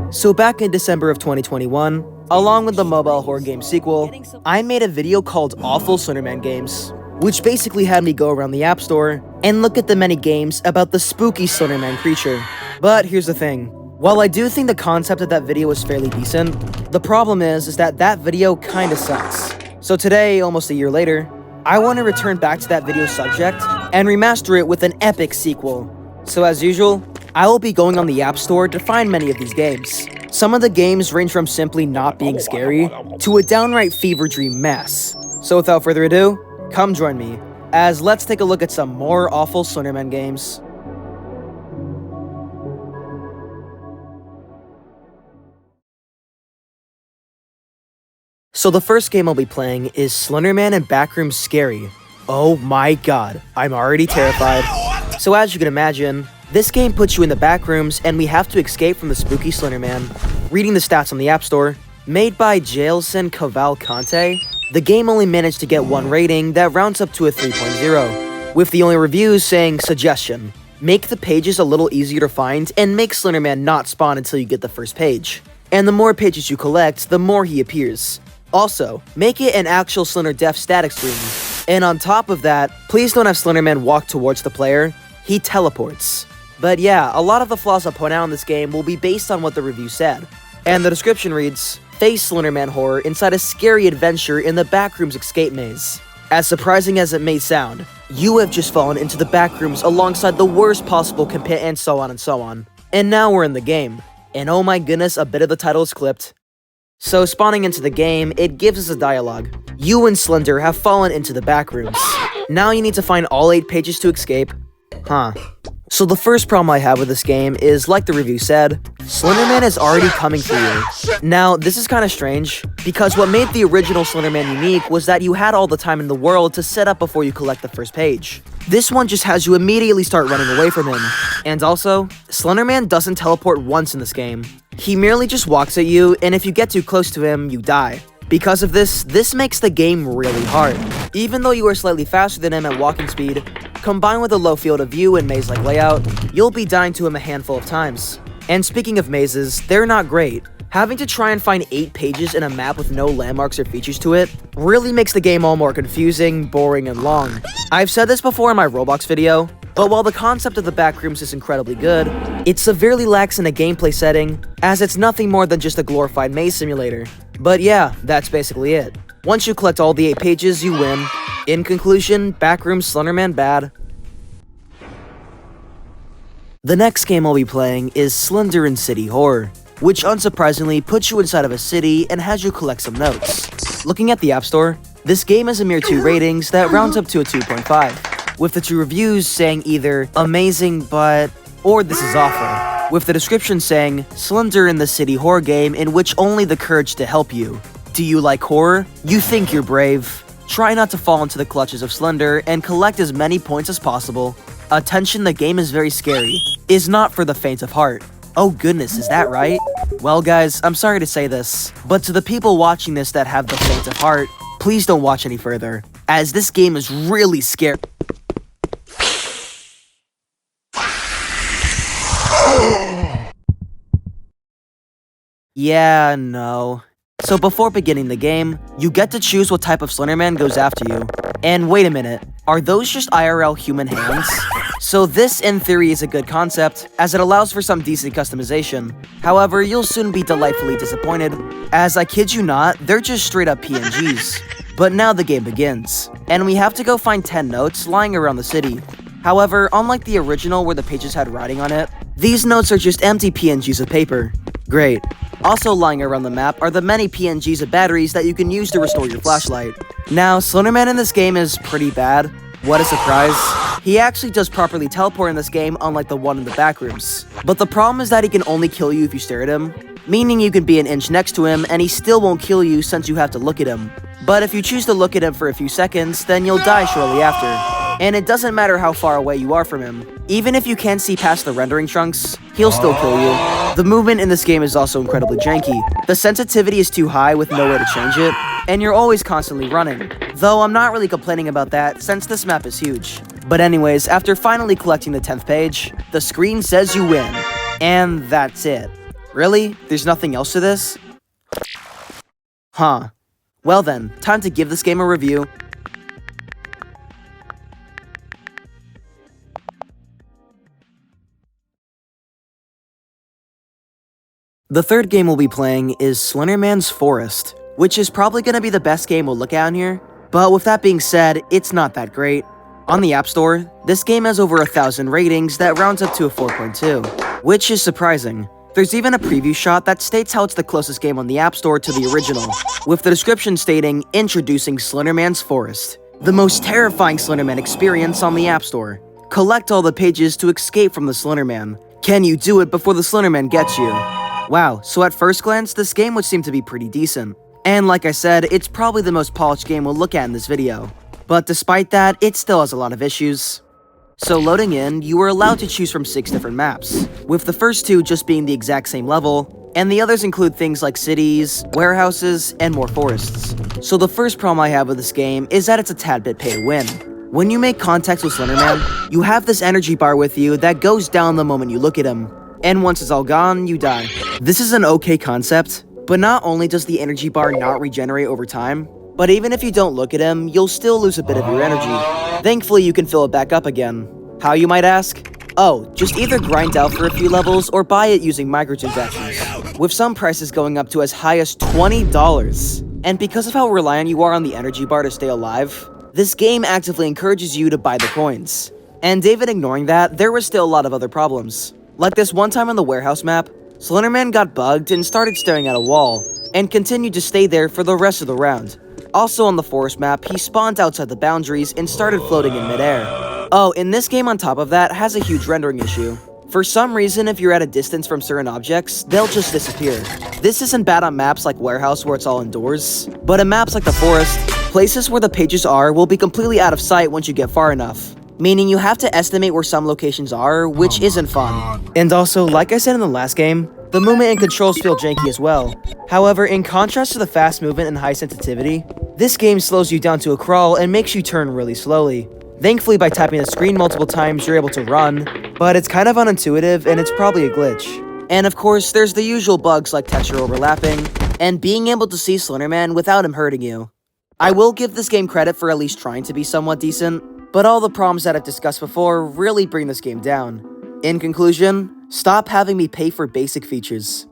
So back in December of 2021, along with the mobile horror game sequel, I made a video called Awful Slenderman Games, which basically had me go around the App Store and look at the many games about the spooky Slenderman creature. But here's the thing, while I do think the concept of that video was fairly decent, the problem is that that video kinda sucks. So today, almost a year later, I want to return back to that video subject and remaster it with an epic sequel. So as usual, I will be going on the App Store to find many of these games. Some of the games range from simply not being scary to a downright fever dream mess. So without further ado, come join me, as let's take a look at some more awful Slenderman games. So the first game I'll be playing is Slenderman and Backrooms Scary. Oh my god, I'm already terrified. So as you can imagine, this game puts you in the backrooms and we have to escape from the spooky Slenderman. Reading the stats on the App Store, made by Jailson Cavalcante, the game only managed to get one rating that rounds up to a 3.0, with the only reviews saying, suggestion, make the pages a little easier to find and make Slenderman not spawn until you get the first page. And the more pages you collect, the more he appears. Also, make it an actual Slender Death static screen. And on top of that, please don't have Slenderman walk towards the player, he teleports. But yeah, a lot of the flaws I point out in this game will be based on what the review said. And the description reads, face Slenderman horror inside a scary adventure in the Backrooms escape maze. As surprising as it may sound, you have just fallen into the Backrooms alongside the worst possible compit and so on and so on. And now we're in the game. And oh my goodness, a bit of the title is clipped. So spawning into the game, it gives us a dialogue. You and Slender have fallen into the Backrooms. Now you need to find all 8 pages to escape. Huh. So the first problem I have with this game is, like the review said, Slenderman is already coming for you. Now, this is kinda strange, because what made the original Slenderman unique was that you had all the time in the world to set up before you collect the first page. This one just has you immediately start running away from him. And also, Slenderman doesn't teleport once in this game. He merely just walks at you, and if you get too close to him, you die. Because of this makes the game really hard. Even though you are slightly faster than him at walking speed, combined with a low field of view and maze-like layout, you'll be dying to him a handful of times. And speaking of mazes, they're not great. Having to try and find 8 pages in a map with no landmarks or features to it really makes the game all more confusing, boring, and long. I've said this before in my Roblox video, but while the concept of the Backrooms is incredibly good, it severely lacks in a gameplay setting, as it's nothing more than just a glorified maze simulator. But yeah, that's basically it. Once you collect all the 8 pages, you win. In conclusion, Backrooms Slenderman bad. The next game I'll be playing is Slender in City Horror, which unsurprisingly puts you inside of a city and has you collect some notes. Looking at the App Store, this game has a mere 2 ratings that rounds up to a 2.5, with the 2 reviews saying either amazing but or this is awful, with the description saying Slender in the City Horror game in which only the courage to help you. Do you like horror? You think you're brave? Try not to fall into the clutches of Slender and collect as many points as possible. Attention, the game is very scary. Is not for the faint of heart. Oh goodness, is that right? Well guys, I'm sorry to say this, but to the people watching this that have the faint of heart, please don't watch any further, as this game is really scary. Yeah, no. So before beginning the game, you get to choose what type of Slenderman goes after you. And wait a minute, are those just IRL human hands? So this, in theory, is a good concept, as it allows for some decent customization. However, you'll soon be delightfully disappointed, as I kid you not, they're just straight up PNGs. But now the game begins, and we have to go find 10 notes lying around the city. However, unlike the original where the pages had writing on it, these notes are just empty PNGs of paper. Great. Also lying around the map are the many PNGs of batteries that you can use to restore your flashlight. Now, Slenderman in this game is pretty bad. What a surprise. He actually does properly teleport in this game, unlike the one in the Backrooms. But the problem is that he can only kill you if you stare at him, meaning you can be an inch next to him and he still won't kill you since you have to look at him. But if you choose to look at him for a few seconds, then you'll die shortly after. And it doesn't matter how far away you are from him. Even if you can't see past the rendering chunks, he'll still kill you. The movement in this game is also incredibly janky. The sensitivity is too high with no way to change it, and you're always constantly running. Though I'm not really complaining about that since this map is huge. But anyways, after finally collecting the 10th page, the screen says you win. And that's it. Really? There's nothing else to this? Huh. Well then, time to give this game a review. The third game we'll be playing is Slenderman's Forest, which is probably going to be the best game we'll look at in here, but with that being said, it's not that great. On the App Store, this game has over 1,000 ratings that rounds up to a 4.2, which is surprising. There's even a preview shot that states how it's the closest game on the App Store to the original, with the description stating, "Introducing Slenderman's Forest, the most terrifying Slenderman experience on the App Store. Collect all the pages to escape from the Slenderman. Can you do it before the Slenderman gets you?" Wow, so at first glance, this game would seem to be pretty decent. And like I said, it's probably the most polished game we'll look at in this video. But despite that, it still has a lot of issues. So loading in, you are allowed to choose from 6 different maps, with the first 2 just being the exact same level, and the others include things like cities, warehouses, and more forests. So the first problem I have with this game is that it's a tad bit pay to win. When you make contact with Slenderman, you have this energy bar with you that goes down the moment you look at him, and once it's all gone, you die. This is an okay concept, but not only does the energy bar not regenerate over time, but even if you don't look at him, you'll still lose a bit of your energy. Thankfully, you can fill it back up again. How, you might ask? Oh, just either grind out for a few levels or buy it using microtransactions, with some prices going up to as high as $20. And because of how reliant you are on the energy bar to stay alive, this game actively encourages you to buy the coins. And even ignoring that, there was still a lot of other problems. Like this one time on the warehouse map, Slenderman got bugged and started staring at a wall, and continued to stay there for the rest of the round. Also on the forest map, he spawned outside the boundaries and started floating in midair. Oh, and this game on top of that has a huge rendering issue. For some reason, if you're at a distance from certain objects, they'll just disappear. This isn't bad on maps like Warehouse where it's all indoors, but in maps like the forest, places where the pages are will be completely out of sight once you get far enough. Meaning you have to estimate where some locations are, which isn't fun. And also, like I said in the last game, the movement and controls feel janky as well. However, in contrast to the fast movement and high sensitivity, this game slows you down to a crawl and makes you turn really slowly. Thankfully, by tapping the screen multiple times, you're able to run, but it's kind of unintuitive and it's probably a glitch. And of course, there's the usual bugs like texture overlapping, and being able to see Slenderman without him hurting you. I will give this game credit for at least trying to be somewhat decent, but all the problems that I've discussed before really bring this game down. In conclusion, stop having me pay for basic features.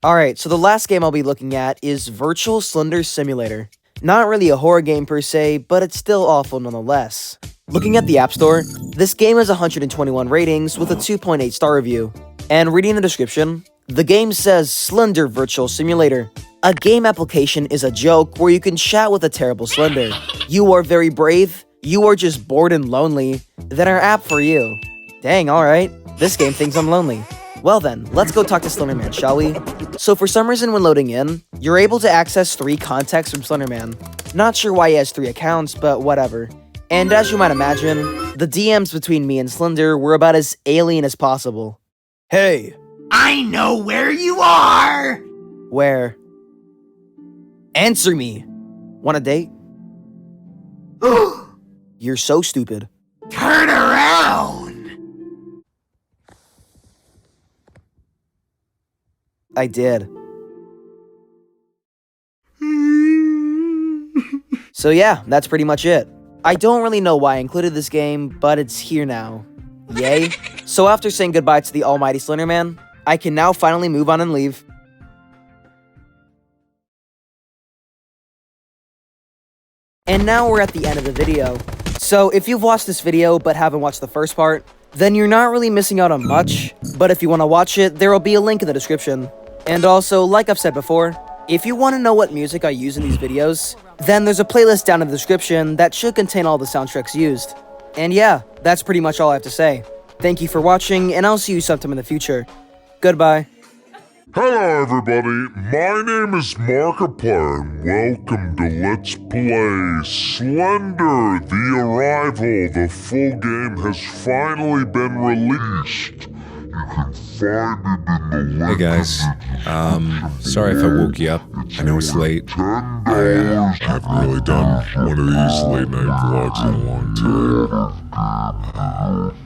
Alright, so the last game I'll be looking at is Virtual Slender Simulator. Not really a horror game per se, but it's still awful nonetheless. Looking at the App Store, this game has 121 ratings with a 2.8 star review. And reading the description, the game says Slender Virtual Simulator. A game application is a joke where you can chat with a terrible Slender. You are very brave, you are just bored and lonely, then our app for you. Dang, alright, this game thinks I'm lonely. Well then, let's go talk to Slenderman, shall we? So for some reason when loading in, you're able to access 3 contacts from Slenderman. Not sure why he has 3 accounts, but whatever. And as you might imagine, the DMs between me and Slender were about as alien as possible. Hey! I know where you are! Where? Answer me! Want a date? You're so stupid. Turn around! I did. So yeah, that's pretty much it. I don't really know why I included this game, but it's here now. Yay. So after saying goodbye to the almighty Slenderman, I can now finally move on and leave. And now we're at the end of the video. So if you've watched this video but haven't watched the first part, then you're not really missing out on much, but if you want to watch it, there will be a link in the description. And also, like I've said before, if you want to know what music I use in these videos, then there's a playlist down in the description that should contain all the soundtracks used. And yeah, that's pretty much all I have to say. Thank you for watching, and I'll see you sometime in the future. Goodbye. Hello everybody, my name is Markiplier and welcome to Let's Play Slender, The Arrival. The full game has finally been released. You can find it in the link. Hey guys, sorry if I woke you up. I know it's late. I haven't really done one of these late night vlogs in a long time.